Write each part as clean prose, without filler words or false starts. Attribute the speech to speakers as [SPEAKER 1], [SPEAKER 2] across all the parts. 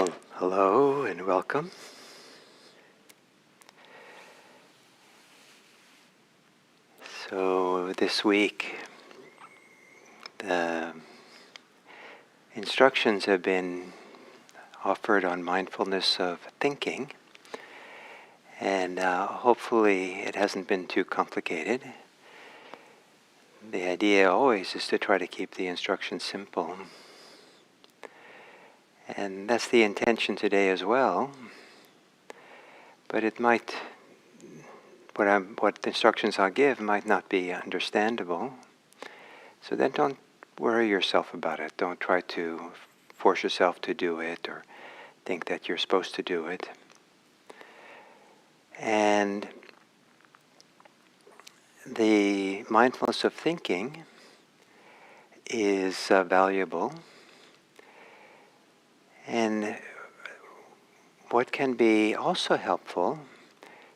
[SPEAKER 1] Hello and welcome. So this week, the instructions have been offered on mindfulness of thinking, and hopefully it hasn't been too complicated. The idea always is to try to keep the instructions simple. And that's the intention today as well. But it might, what the instructions I'll give might not be understandable. So then don't worry yourself about it. Don't try to force yourself to do it or think that you're supposed to do it. And the mindfulness of thinking is valuable. And what can be also helpful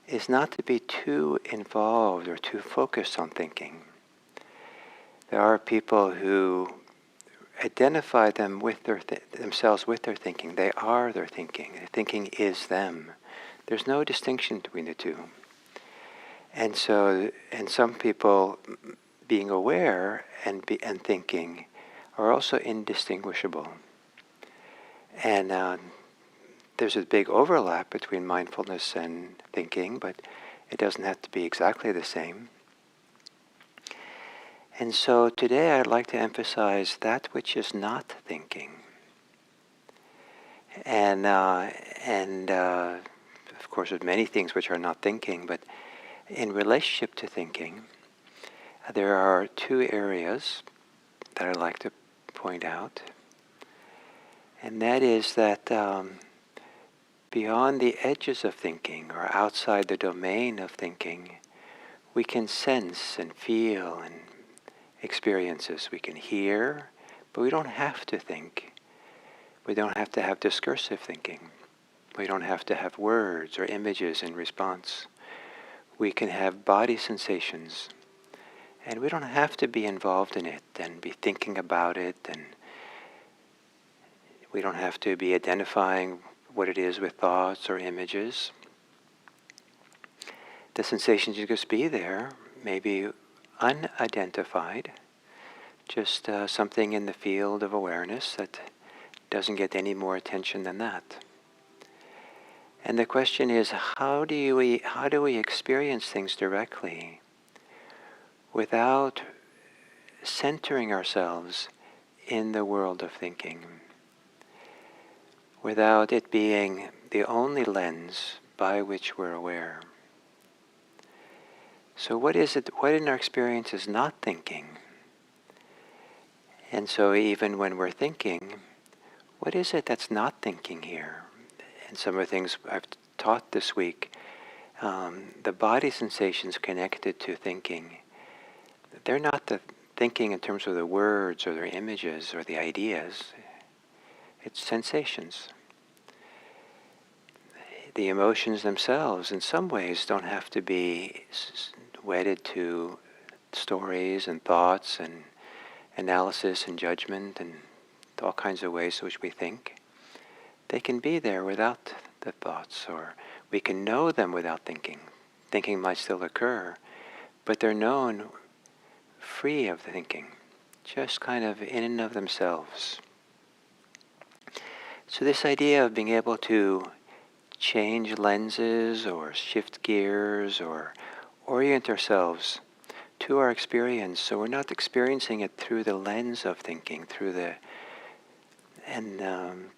[SPEAKER 1] is not to be too involved or too focused on thinking. There are people who identify them with themselves with their thinking. They are their thinking. Their thinking is them. There's no distinction between the two. And some people being aware and thinking are also indistinguishable. And there's a big overlap between mindfulness and thinking, but it doesn't have to be exactly the same. And so today I'd like to emphasize that which is not thinking. And of course there's many things which are not thinking, but in relationship to thinking, there are two areas that I'd like to point out. And that is that beyond the edges of thinking, or outside the domain of thinking, we can sense and feel and experiences. We can hear, but we don't have to think. We don't have to have discursive thinking. We don't have to have words or images in response. We can have body sensations, and we don't have to be involved in it and be thinking about it, and we don't have to be identifying what it is with thoughts or images. The sensations just be there, maybe unidentified, just something in the field of awareness that doesn't get any more attention than that. And the question is, how do we experience things directly without centering ourselves in the world of thinking, without it being the only lens by which we're aware? So what is it, what in our experience is not thinking? And so even when we're thinking, what is it that's not thinking here? And some of the things I've taught this week, the body sensations connected to thinking, they're not the thinking in terms of the words or the images or the ideas. It's sensations. The emotions themselves, in some ways, don't have to be wedded to stories and thoughts and analysis and judgment and all kinds of ways in which we think. They can be there without the thoughts, or we can know them without thinking. Thinking might still occur, but they're known free of the thinking, just kind of in and of themselves. So this idea of being able to change lenses or shift gears or orient ourselves to our experience, so we're not experiencing it through the lens of thinking,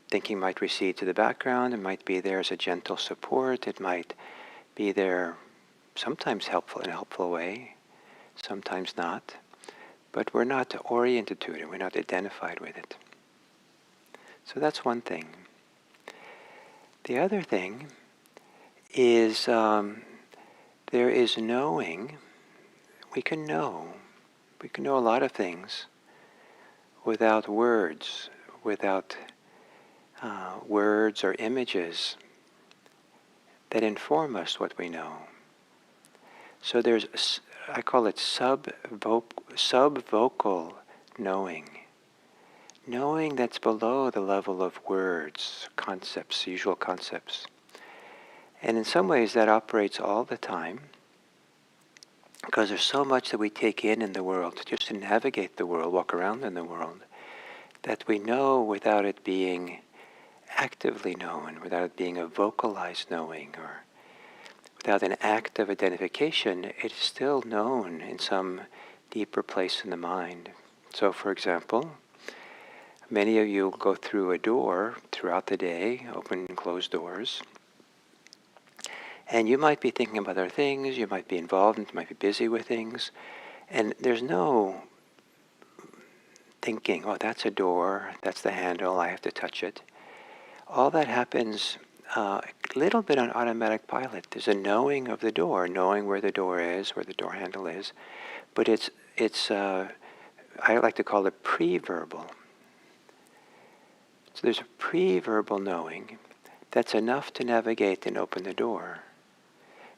[SPEAKER 1] thinking might recede to the background. It might be there as a gentle support. It might be there sometimes helpful in a helpful way, sometimes not. But we're not oriented to it. We're not identified with it. So that's one thing. The other thing is there is knowing. We can know. We can know a lot of things without words, without words or images that inform us what we know. So there's, I call it subvocal knowing. knowing that's below the level of words, concepts, usual concepts. And in some ways that operates all the time, because there's so much that we take in the world, just to navigate the world, walk around in the world, that we know without it being actively known, without it being a vocalized knowing, or without an act of identification, it is still known in some deeper place in the mind. So for example, many of you go through a door throughout the day, open and closed doors, and you might be thinking about other things, you might be involved, and you might be busy with things, and there's no thinking, oh, that's a door, that's the handle, I have to touch it. All that happens a little bit on automatic pilot. There's a knowing of the door, knowing where the door is, where the door handle is, but it's I like to call it pre-verbal. So there's a pre-verbal knowing that's enough to navigate and open the door.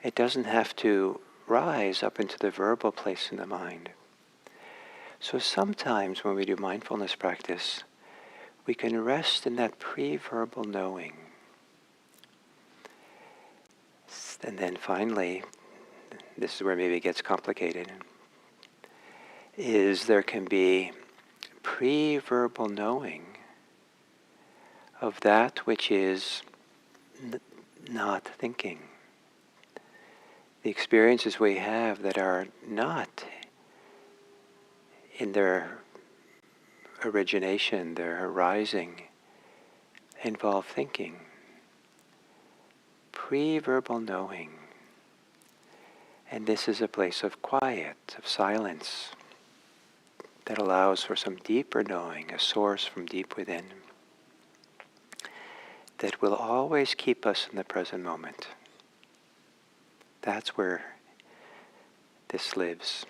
[SPEAKER 1] It doesn't have to rise up into the verbal place in the mind. So sometimes when we do mindfulness practice, we can rest in that pre-verbal knowing. And then finally, this is where maybe it gets complicated, is there can be pre-verbal knowing of that which is not thinking. The experiences we have that are not in their origination, their arising, involve thinking. Pre-verbal knowing. And this is a place of quiet, of silence, that allows for some deeper knowing, a source from deep within, that will always keep us in the present moment. That's where this lives.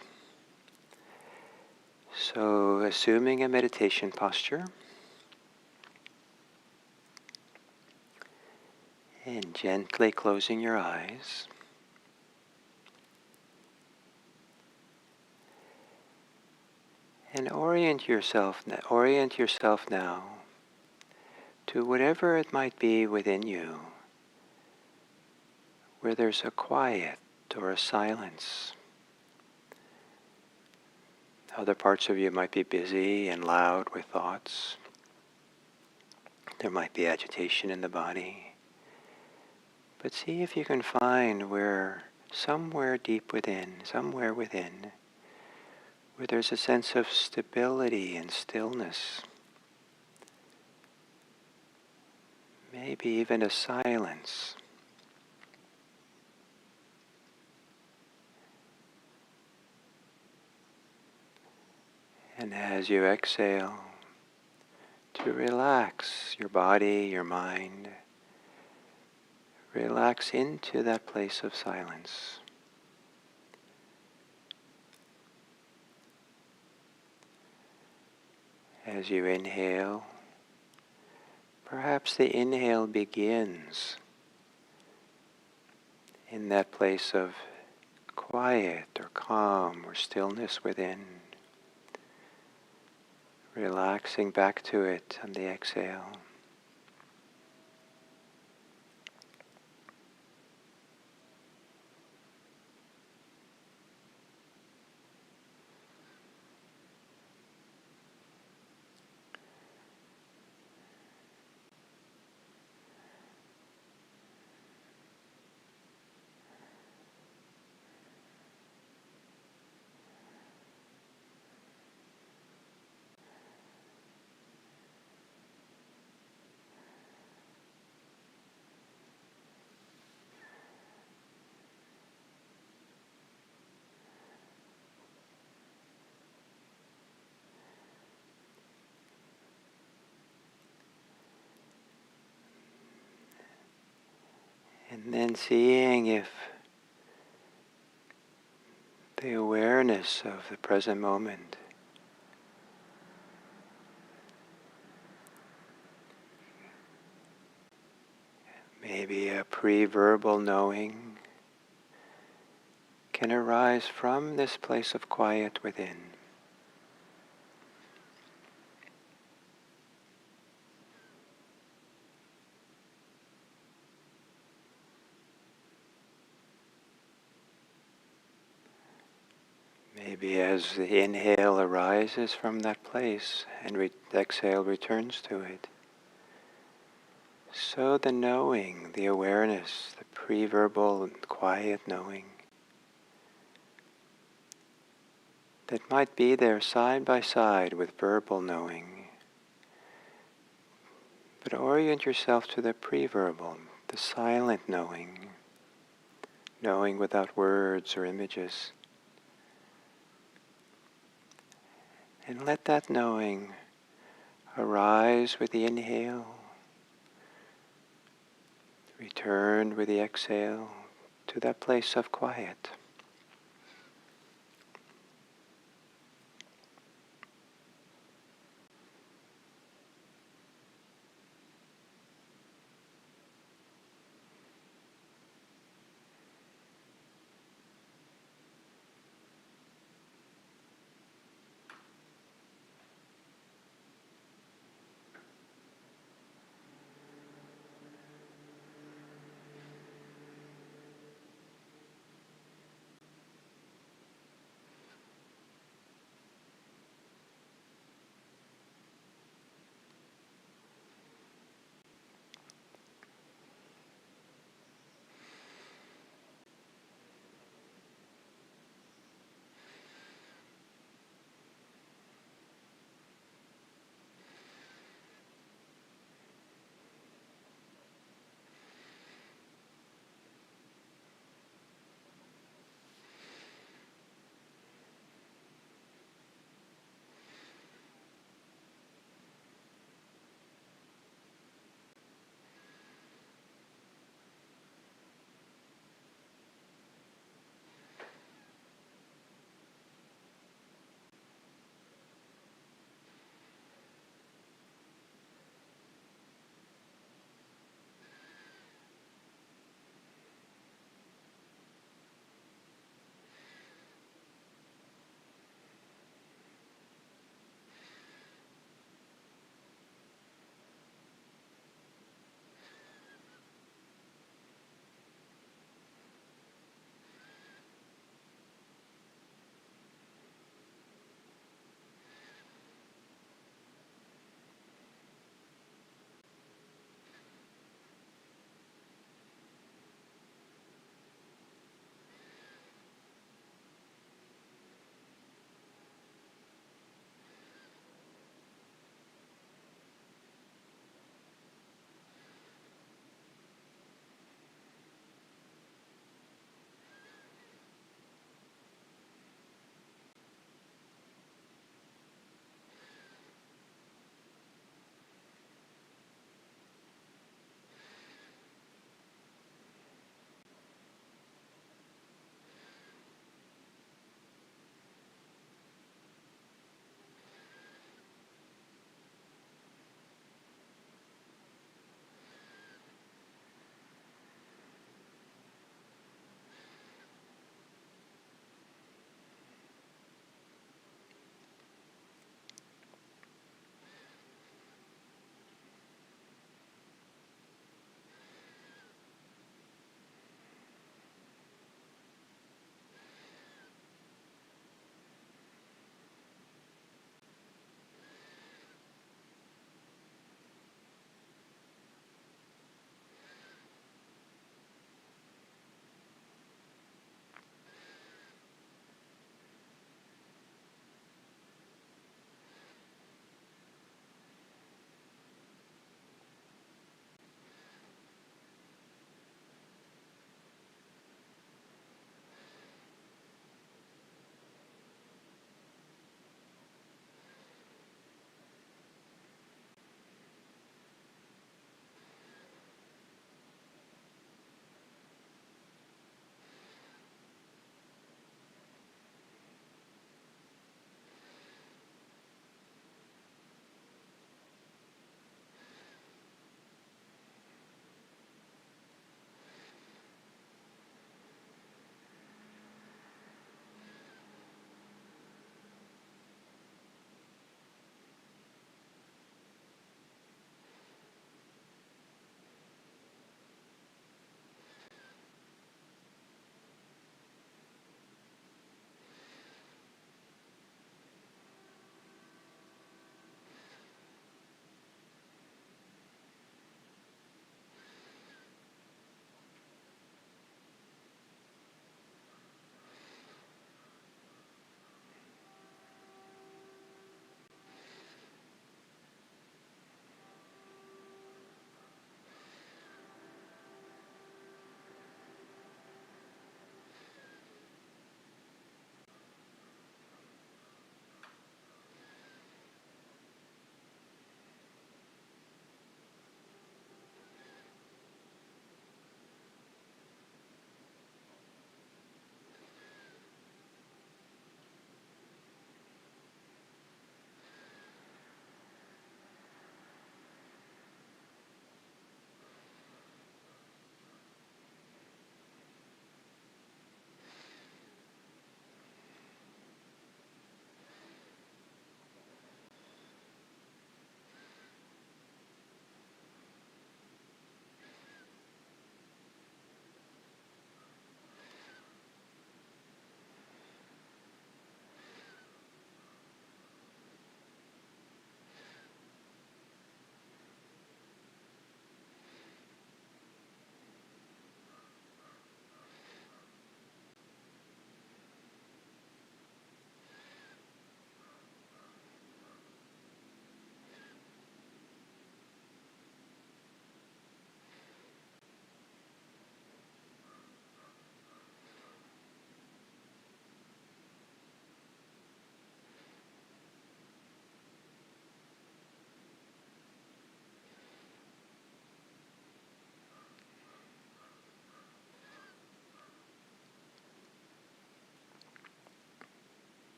[SPEAKER 1] So, assuming a meditation posture, and gently closing your eyes, and orient yourself now to whatever it might be within you, where there's a quiet or a silence. Other parts of you might be busy and loud with thoughts. There might be agitation in the body. But see if you can find where, somewhere deep within, somewhere within, where there's a sense of stability and stillness. Maybe even a silence. And as you exhale, to relax your body, your mind, relax into that place of silence. As you inhale, perhaps the inhale begins in that place of quiet or calm or stillness within, relaxing back to it on the exhale. And then seeing if the awareness of the present moment maybe a pre-verbal knowing can arise from this place of quiet within. Maybe as the inhale arises from that place and exhale returns to it. So the knowing, the awareness, the pre-verbal and quiet knowing that might be there side by side with verbal knowing. But orient yourself to the pre-verbal, the silent knowing, knowing without words or images. And let that knowing arise with the inhale, return with the exhale to that place of quiet.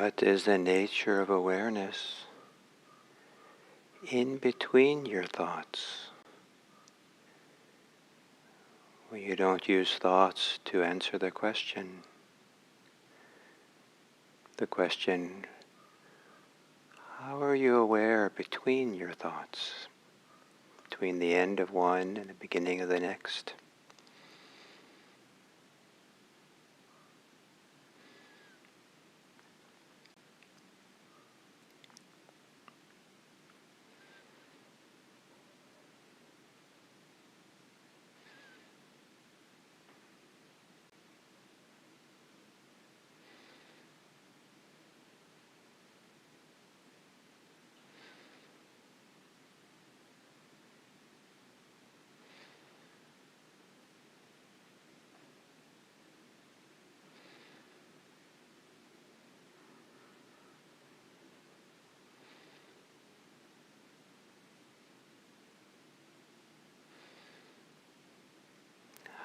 [SPEAKER 1] What is the nature of awareness in between your thoughts? When you don't use thoughts to answer the question, how are you aware between your thoughts, between the end of one and the beginning of the next?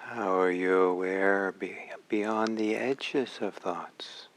[SPEAKER 1] How are you aware beyond the edges of thoughts?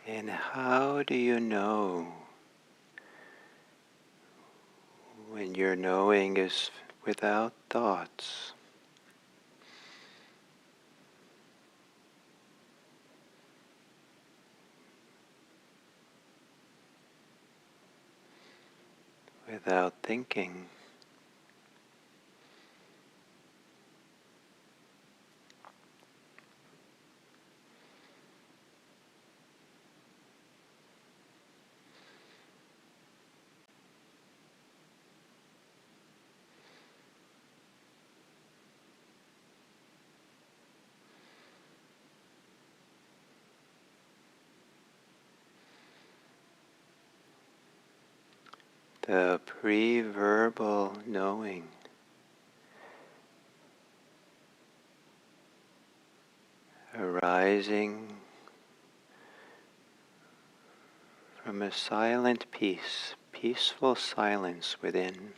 [SPEAKER 1] And how do you know when your knowing is without thoughts? Without thinking? the pre-verbal knowing arising from a silent peace, peaceful silence within.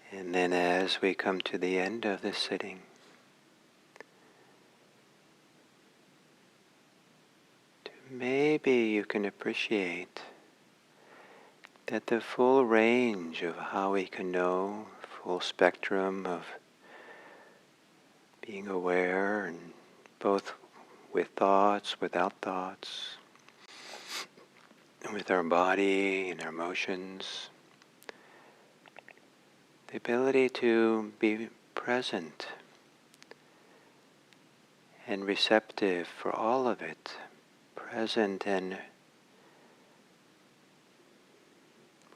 [SPEAKER 1] And then as we come to the end of this sitting, maybe you can appreciate that the full range of how we can know, full spectrum of being aware, and both with thoughts, without thoughts, with our body and our emotions, the ability to be present and receptive for all of it, present and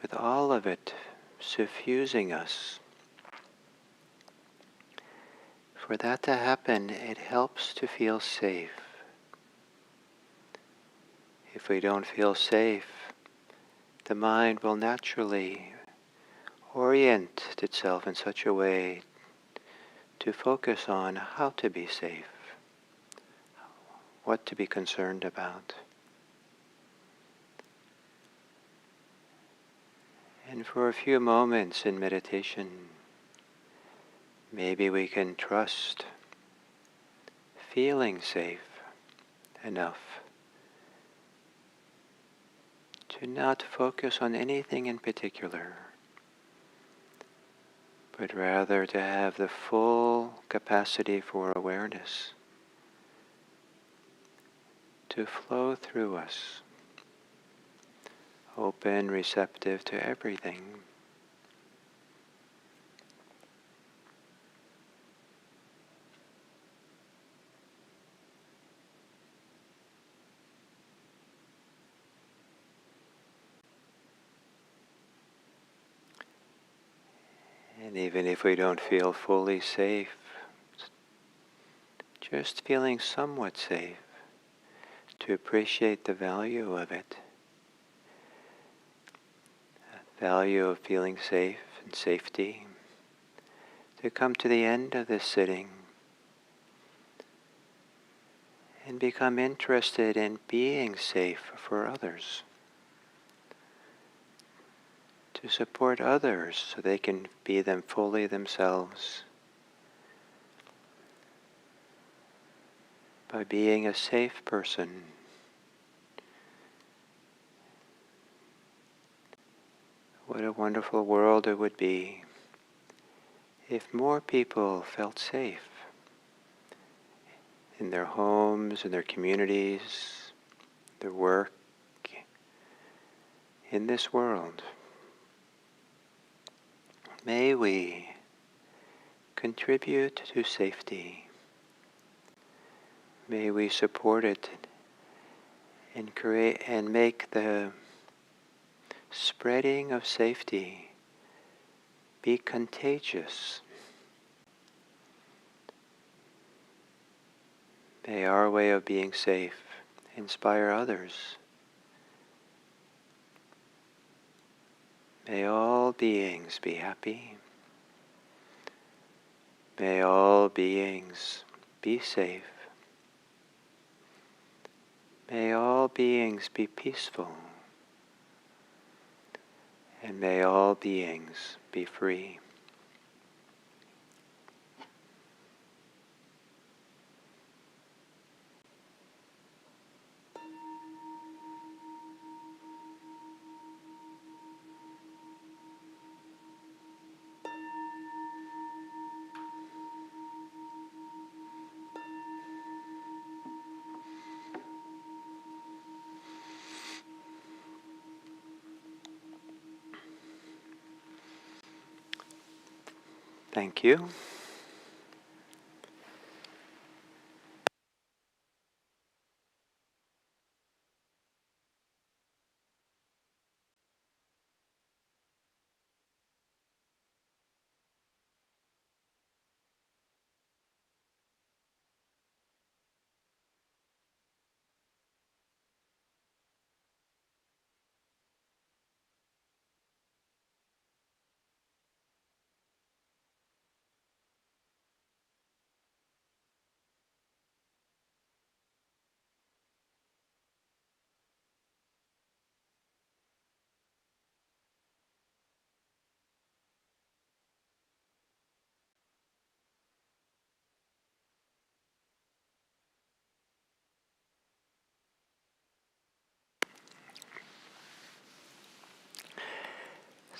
[SPEAKER 1] with all of it suffusing us. For that to happen, it helps to feel safe. If we don't feel safe, the mind will naturally orient itself in such a way to focus on how to be safe, what to be concerned about. And for a few moments in meditation, maybe we can trust feeling safe enough to not focus on anything in particular, but rather to have the full capacity for awareness to flow through us, open, receptive to everything. And even if we don't feel fully safe, just feeling somewhat safe, to appreciate the value of it. value of feeling safe and safety, to come to the end of this sitting and become interested in being safe for others, to support others so they can be them fully themselves by being a safe person. What a wonderful world it would be if more people felt safe in their homes, in their communities, their work, in this world. May we contribute to safety. May we support it and create and make the spreading of safety be contagious. May our way of being safe inspire others. May all beings be happy. May all beings be safe. May all beings be peaceful. And may all beings be free. Thank you.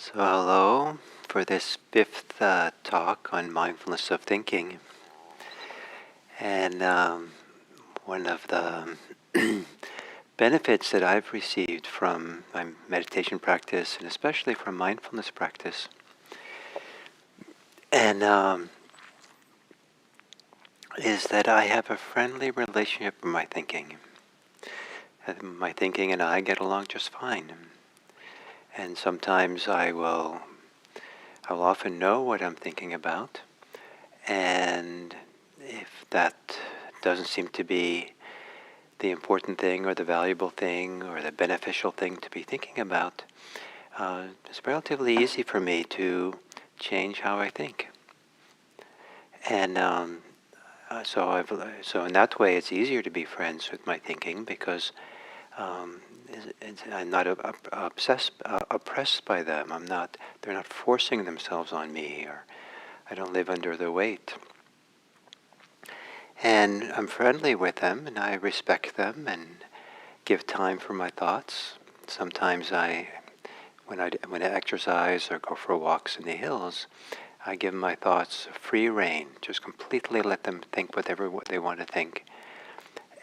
[SPEAKER 1] So hello for this fifth talk on mindfulness of thinking. And one of the benefits that I've received from my meditation practice, and especially from mindfulness practice, and is that I have a friendly relationship with my thinking. My thinking and I get along just fine. And sometimes I'll often know what I'm thinking about, and if that doesn't seem to be the important thing or the valuable thing or the beneficial thing to be thinking about, it's relatively easy for me to change how I think. And so in that way, it's easier to be friends with my thinking because I'm not oppressed by them. They're not forcing themselves on me, or I don't live under their weight. And I'm friendly with them, and I respect them, and give time for my thoughts. Sometimes when I exercise or go for walks in the hills, I give my thoughts free rein, just completely let them think whatever they want to think.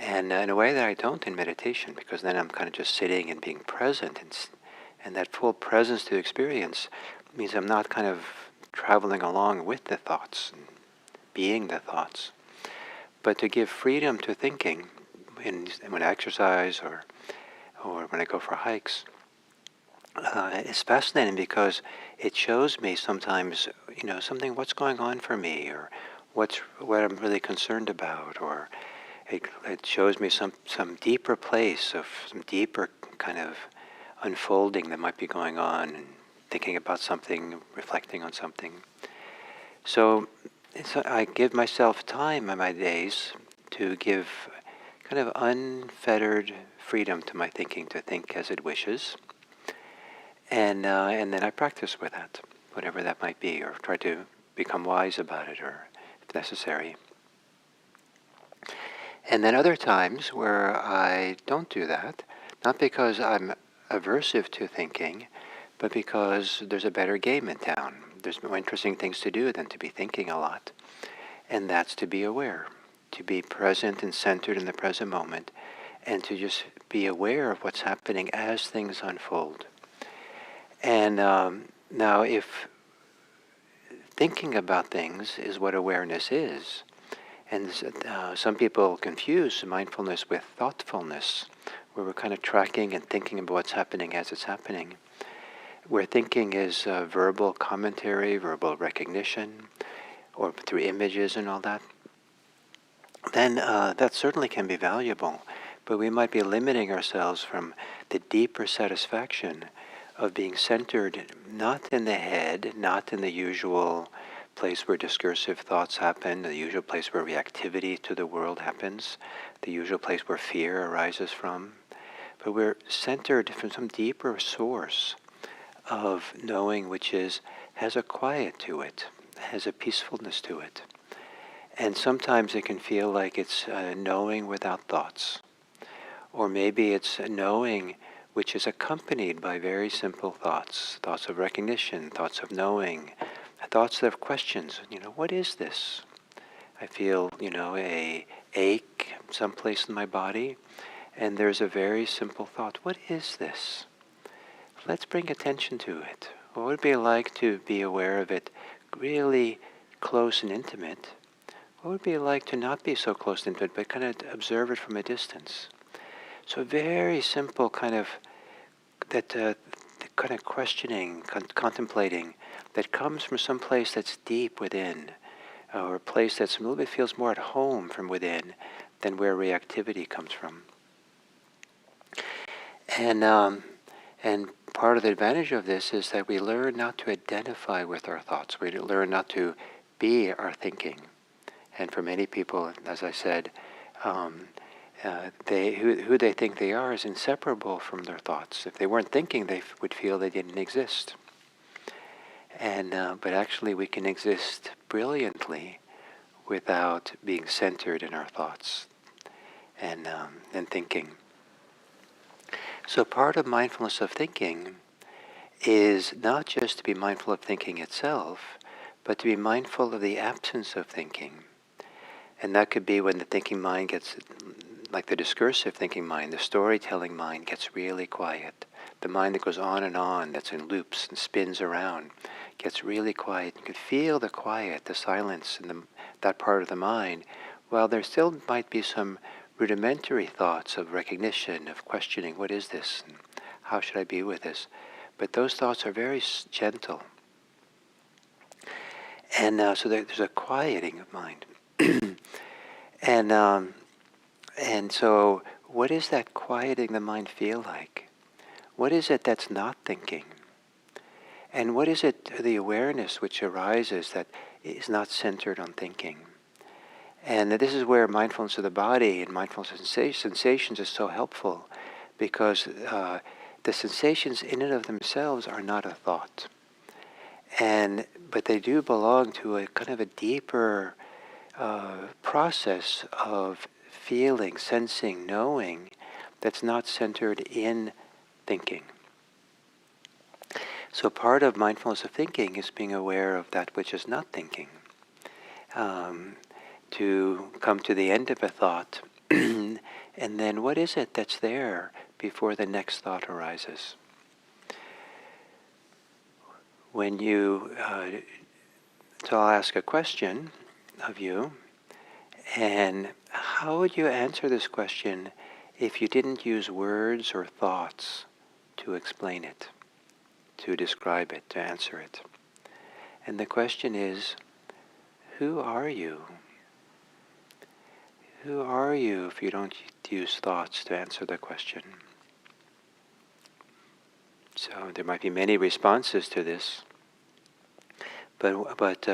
[SPEAKER 1] And in a way that I don't in meditation, because then I'm kind of just sitting and being present, and that full presence to experience means I'm not kind of traveling along with the thoughts, and being the thoughts. But to give freedom to thinking when I exercise or when I go for hikes, it's fascinating because it shows me sometimes, what's going on for me, or what I'm really concerned about, or it shows me some deeper place of some deeper kind of unfolding that might be going on thinking about something, reflecting on something. So I give myself time in my days to give kind of unfettered freedom to my thinking to think as it wishes. And then I practice with that, whatever that might be, or try to become wise about it, or if necessary. And then other times where I don't do that, not because I'm aversive to thinking, but because there's a better game in town. There's more interesting things to do than to be thinking a lot. And that's to be aware, to be present and centered in the present moment, and to just be aware of what's happening as things unfold. And now if thinking about things is what awareness is, and some people confuse mindfulness with thoughtfulness, where we're kind of tracking and thinking about what's happening as it's happening, where thinking is verbal commentary, verbal recognition, or through images and all that, then that certainly can be valuable. But we might be limiting ourselves from the deeper satisfaction of being centered not in the head, not in the usual place where discursive thoughts happen, the usual place where reactivity to the world happens, the usual place where fear arises from, but we're centered from some deeper source of knowing which has a quiet to it, has a peacefulness to it. And sometimes it can feel like it's knowing without thoughts. Or maybe it's a knowing which is accompanied by very simple thoughts, thoughts of recognition, thoughts of knowing, thoughts of questions. What is this? I feel, a ache someplace in my body, and there's a very simple thought. What is this? Let's bring attention to it. What would it be like to be aware of it really close and intimate? What would it be like to not be so close and intimate, but kind of observe it from a distance? So very simple kind of the kind of questioning, contemplating that comes from some place that's deep within, or a place that's a little bit feels more at home from within than where reactivity comes from. And part of the advantage of this is that we learn not to identify with our thoughts. We learn not to be our thinking. And for many people, as I said, who they think they are is inseparable from their thoughts. If they weren't thinking, they would feel they didn't exist. And but actually, we can exist brilliantly without being centered in our thoughts and thinking. So part of mindfulness of thinking is not just to be mindful of thinking itself, but to be mindful of the absence of thinking. And that could be when the thinking mind gets, like the discursive thinking mind, the storytelling mind gets really quiet. The mind that goes on, that's in loops and spins around, gets really quiet. You can feel the quiet, the silence in that part of the mind, while there still might be some rudimentary thoughts of recognition, of questioning, what is this? And how should I be with this? But those thoughts are very gentle. And so there's a quieting of mind. And so what does that quieting the mind feel like? What is it that's not thinking? And what is it, the awareness which arises that is not centered on thinking? And this is where mindfulness of the body and mindfulness of sensations is so helpful, because the sensations in and of themselves are not a thought. But they do belong to a kind of a deeper process of feeling, sensing, knowing that's not centered in thinking. So part of mindfulness of thinking is being aware of that which is not thinking. To come to the end of a thought, and then what is it that's there before the next thought arises? When you, so I'll ask a question of you, and how would you answer this question if you didn't use words or thoughts to explain it, to describe it, to answer it? And the question is, who are you? Who are you if you don't use thoughts to answer the question? So there might be many responses to this, but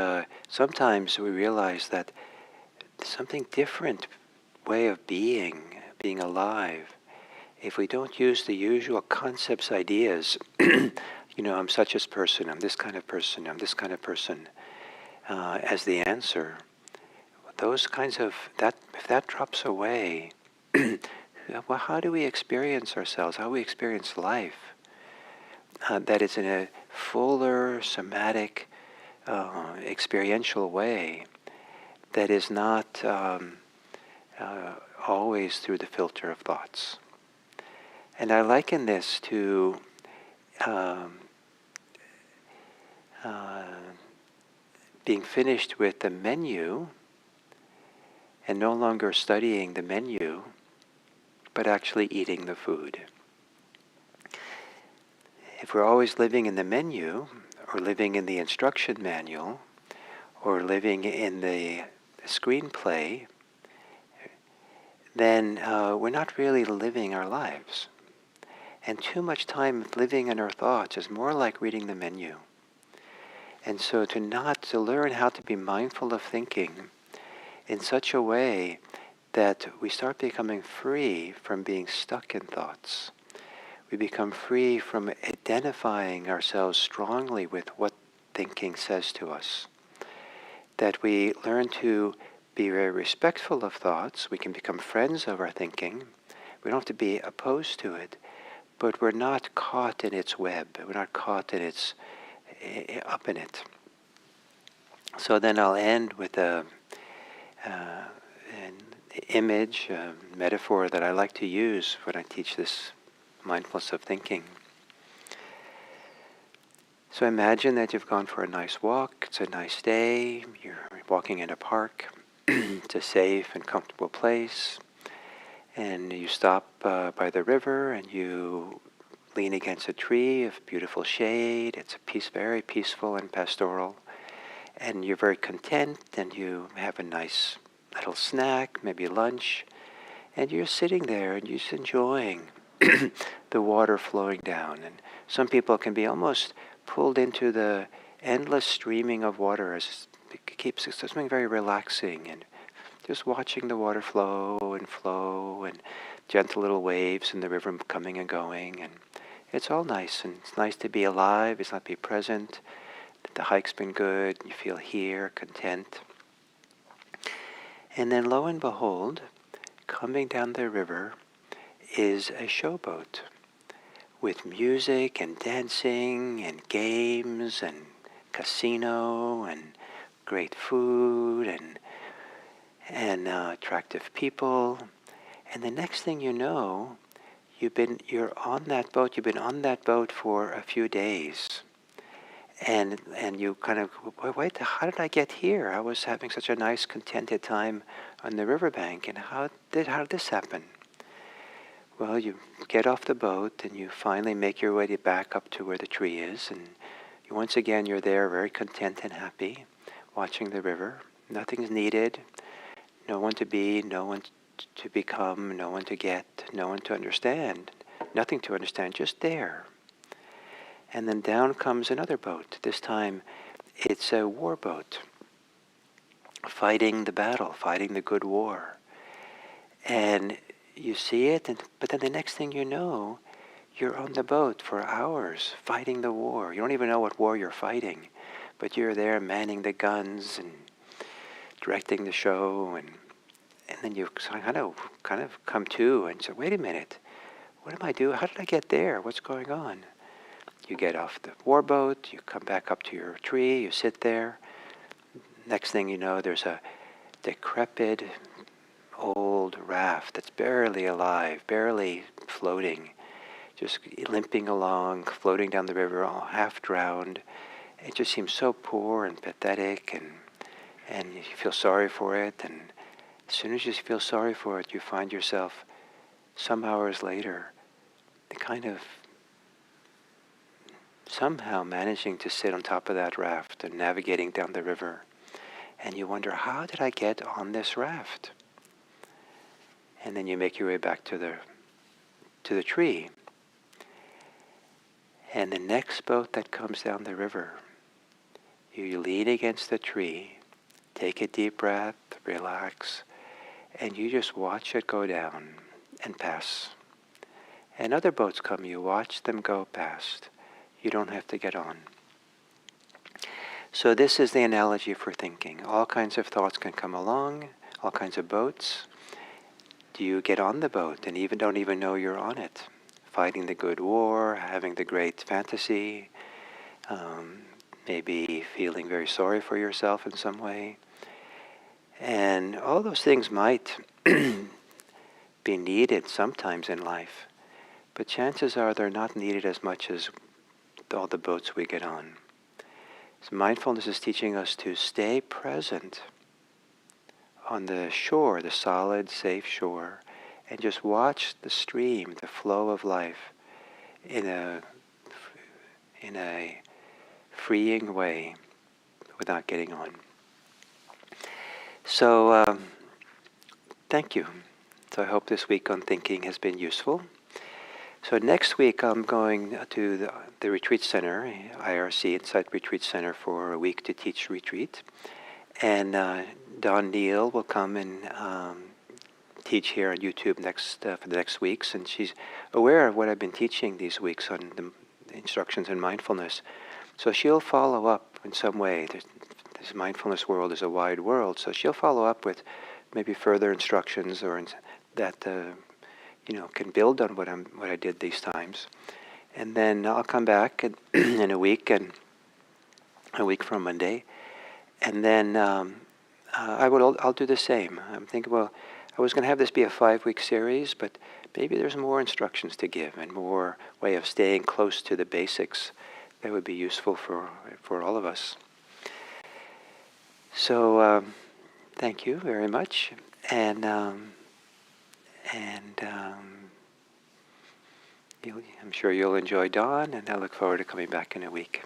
[SPEAKER 1] sometimes we realize that something different way of being alive. If we don't use the usual concepts, ideas, I'm such a person, I'm this kind of person, I'm this kind of person, as the answer, those kinds of, that if that drops away, well, how do we experience ourselves? How do we experience life? That is in a fuller, somatic, experiential way that is not always through the filter of thoughts. And I liken this to um, uh, being finished with the menu and no longer studying the menu, but actually eating the food. If we're always living in the menu, or living in the instruction manual, or living in the screenplay, then we're not really living our lives. And too much time living in our thoughts is more like reading the menu. And so to learn how to be mindful of thinking in such a way that we start becoming free from being stuck in thoughts. We become free from identifying ourselves strongly with what thinking says to us. That we learn to be very respectful of thoughts. We can become friends of our thinking. We don't have to be opposed to it, but we're not caught in its web. We're not caught in its up in it. So then I'll end with an image, a metaphor that I like to use when I teach this mindfulness of thinking. So imagine that you've gone for a nice walk. It's a nice day. You're walking in a park. It's a safe and comfortable place. And you stop by the river and you lean against a tree of beautiful shade. It's very peaceful and pastoral. And you're very content and you have a nice little snack, maybe lunch. And you're sitting there and you're just enjoying the water flowing down. And some people can be almost pulled into the endless streaming of water as it keeps something very relaxing, and just watching the water flow and gentle little waves in the river coming and going. And it's all nice, and it's nice to be alive, it's not to be present. The hike's been good, you feel here, content. And then lo and behold, coming down the river is a showboat with music and dancing and games and casino and great food and attractive people. And the next thing you know, you're on that boat. You've been on that boat for a few days, and you kind of wait. How did I get here? I was having such a nice, contented time on the riverbank, and how did this happen? Well, you get off the boat and you finally make your way back up to where the tree is, and once again you're there, very content and happy, watching the river. Nothing's needed. No one to be, no one to become, no one to get, no one to understand. Nothing to understand, just there. And then down comes another boat. This time it's a war boat, fighting the battle, fighting the good war. And you see it, but then the next thing you know, you're on the boat for hours fighting the war. You don't even know what war you're fighting, but you're there manning the guns and directing the show, and then you kind of come to and say, wait a minute, what am I doing? How did I get there? What's going on? You get off the war boat, you come back up to your tree, you sit there. Next thing you know, there's a decrepit old raft that's barely alive, barely floating, just limping along, floating down the river, all half drowned. It just seems so poor and pathetic, and you feel sorry for it. And as soon as you feel sorry for it, you find yourself some hours later kind of somehow managing to sit on top of that raft and navigating down the river. And you wonder, how did I get on this raft? And then you make your way back to the tree. And the next boat that comes down the river, you lean against the tree, take a deep breath, relax, and you just watch it go down and pass. And other boats come, you watch them go past. You don't have to get on. So this is the analogy for thinking. All kinds of thoughts can come along, all kinds of boats. Do you get on the boat and don't even know you're on it? Fighting the good war, having the great fantasy, maybe feeling very sorry for yourself in some way. And all those things might be needed sometimes in life, but chances are they're not needed as much as all the boats we get on. So mindfulness is teaching us to stay present on the shore, the solid, safe shore, and just watch the stream, the flow of life in a freeing way without getting on. So thank you. So I hope this week on thinking has been useful. So next week I'm going to the retreat center, IRC Insight Retreat Center, for a week to teach retreat. And Dawn Neal will come and teach here on YouTube for the next weeks. And she's aware of what I've been teaching these weeks on the instructions in mindfulness. So she'll follow up in some way. This mindfulness world is a wide world, so she'll follow up with maybe further instructions that can build on what I did these times. And then I'll come back in a week from Monday, and then I'll do the same. I'm thinking, well, I was going to have this be a 5-week series, but maybe there's more instructions to give and more way of staying close to the basics that would be useful for all of us. So thank you very much, and I'm sure you'll enjoy Dawn, and I look forward to coming back in a week.